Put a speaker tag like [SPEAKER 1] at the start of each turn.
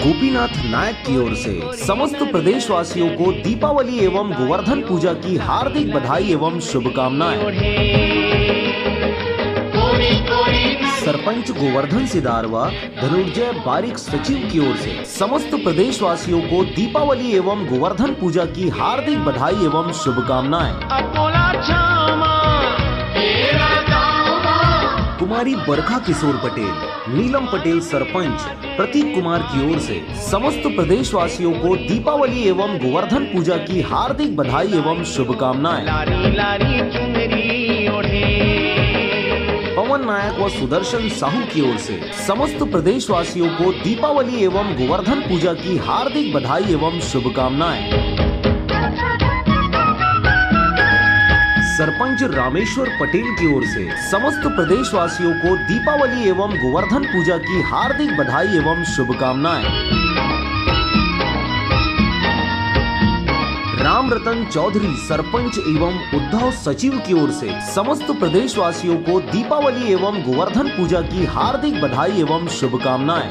[SPEAKER 1] गोपीनाथ नायक की ओर से समस्त प्रदेशवासियों को दीपावली एवं गोवर्धन पूजा की हार्दिक बधाई एवं शुभकामनाएं। सरपंच गोवर्धन सिदार व धनुर्जय बारिक सचिव की ओर से समस्त प्रदेशवासियों को दीपावली एवं गोवर्धन पूजा की हार्दिक बधाई एवं शुभकामनाएं। कुमारी बरखा किशोर पटेल, नीलम पटेल सरपंच, प्रतीक कुमार की ओर से समस्त प्रदेशवासियों को दीपावली एवं गोवर्धन पूजा की हार्दिक बधाई एवं शुभकामनाएं। पवन नायक व सुदर्शन साहू की ओर से समस्त प्रदेशवासियों को दीपावली एवं गोवर्धन पूजा की हार्दिक बधाई एवं शुभकामनाएं। सरपंच रामेश्वर पटेल की ओर से समस्त प्रदेशवासियों को दीपावली एवं गोवर्धन पूजा की हार्दिक बधाई एवं शुभकामनाएं। राम रतन चौधरी सरपंच एवं उद्धव सचिव की ओर से समस्त प्रदेशवासियों को दीपावली एवं गोवर्धन पूजा की हार्दिक बधाई एवं शुभकामनाएं।